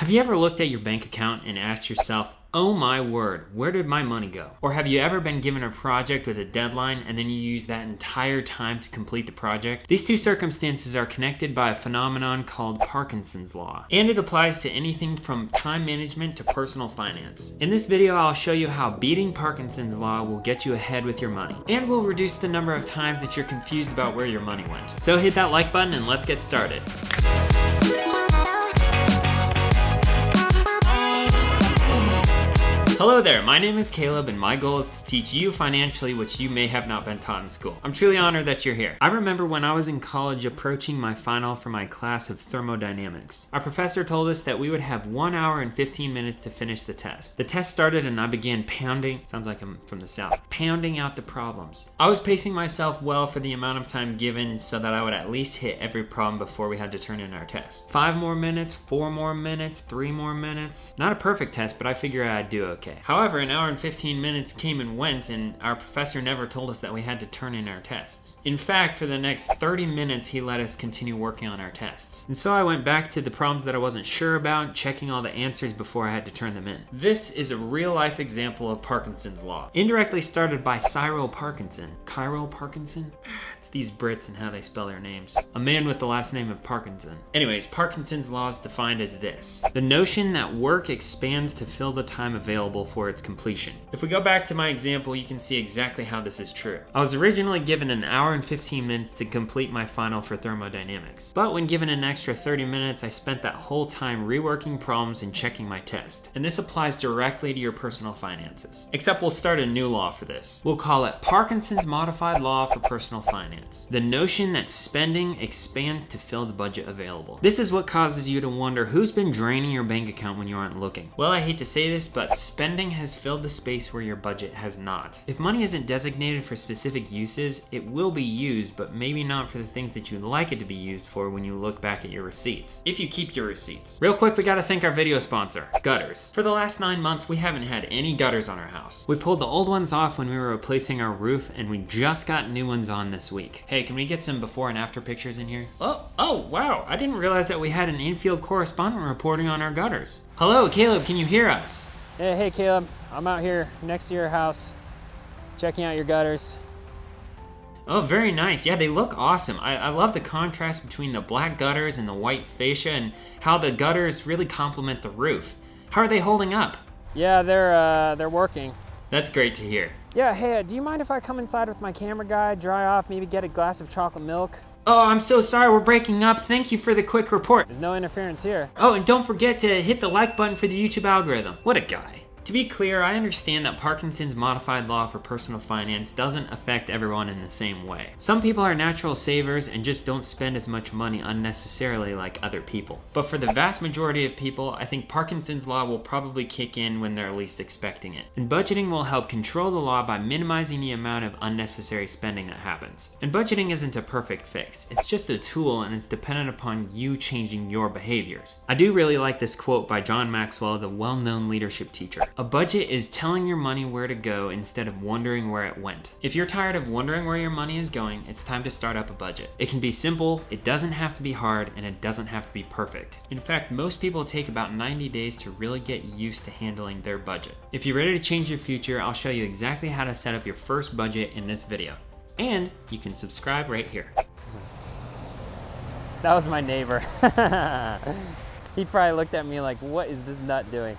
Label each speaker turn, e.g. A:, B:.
A: Have you ever looked at your bank account and asked yourself, oh my word, where did my money go? Or have you ever been given a project with a deadline and then you use that entire time to complete the project? These two circumstances are connected by a phenomenon called Parkinson's law, and it applies to anything from time management to personal finance. In this video, I'll show you how beating Parkinson's law will get you ahead with your money, and will reduce the number of times that you're confused about where your money went. So hit that like button and let's get started. Hello there, my name is Caleb and my goal is to teach you financially what you may have not been taught in school. I'm truly honored that you're here. I remember when I was in college approaching my final for my class of thermodynamics. Our professor told us that we would have 1 hour and 15 minutes to finish the test. The test started and I began pounding, sounds like I'm from the South, pounding out the problems. I was pacing myself well for the amount of time given so that I would at least hit every problem before we had to turn in our test. 5 more minutes, 4 more minutes, 3 more minutes. Not a perfect test, but I figured I'd do okay. However, an hour and 15 minutes came and went and our professor never told us that we had to turn in our tests. In fact, for the next 30 minutes, he let us continue working on our tests. And so I went back to the problems that I wasn't sure about, checking all the answers before I had to turn them in. This is a real life example of Parkinson's law, indirectly started by Cyril Parkinson. Cyril Parkinson? It's these Brits and how they spell their names. A man with the last name of Parkinson. Anyways, Parkinson's law is defined as this: the notion that work expands to fill the time available for its completion. If we go back to my example, you can see exactly how this is true. I was originally given an hour and 15 minutes to complete my final for thermodynamics, but when given an extra 30 minutes, I spent that whole time reworking problems and checking my test. And this applies directly to your personal finances. Except we'll start a new law for this. We'll call it Parkinson's modified law for personal finance. The notion that spending expands to fill the budget available. This is what causes you to wonder who's been draining your bank account when you aren't looking. Well, I hate to say this, but spending has filled the space where your budget has not. If money isn't designated for specific uses, it will be used, but maybe not for the things that you'd like it to be used for when you look back at your receipts. If you keep your receipts. Real quick, we gotta thank our video sponsor, gutters. For the last 9 months, we haven't had any gutters on our house. We pulled the old ones off when we were replacing our roof, and we just got new ones on this week. Hey, can we get some before and after pictures in here? Oh, wow, I didn't realize that we had an infield correspondent reporting on our gutters. Hello, Caleb, can you hear us?
B: Hey Caleb, I'm out here next to your house, checking out your gutters.
A: Oh, very nice. Yeah, they look awesome. I love the contrast between the black gutters and the white fascia and how the gutters really complement the roof. How are they holding up?
B: Yeah, they're working.
A: That's great to hear.
B: Yeah, hey, do you mind if I come inside with my camera guy, dry off, maybe get a glass of chocolate milk?
A: Oh, I'm so sorry, we're breaking up. Thank you for the quick report.
B: There's no interference here.
A: Oh, and don't forget to hit the like button for the YouTube algorithm. What a guy. To be clear, I understand that Parkinson's modified law for personal finance doesn't affect everyone in the same way. Some people are natural savers and just don't spend as much money unnecessarily like other people. But for the vast majority of people, I think Parkinson's law will probably kick in when they're least expecting it. And budgeting will help control the law by minimizing the amount of unnecessary spending that happens. And budgeting isn't a perfect fix. It's just a tool and it's dependent upon you changing your behaviors. I do really like this quote by John Maxwell, the well-known leadership teacher. A budget is telling your money where to go instead of wondering where it went. If you're tired of wondering where your money is going, it's time to start up a budget. It can be simple, it doesn't have to be hard, and it doesn't have to be perfect. In fact, most people take about 90 days to really get used to handling their budget. If you're ready to change your future, I'll show you exactly how to set up your first budget in this video. And you can subscribe right here.
B: That was my neighbor. He probably looked at me like, what is this nut doing?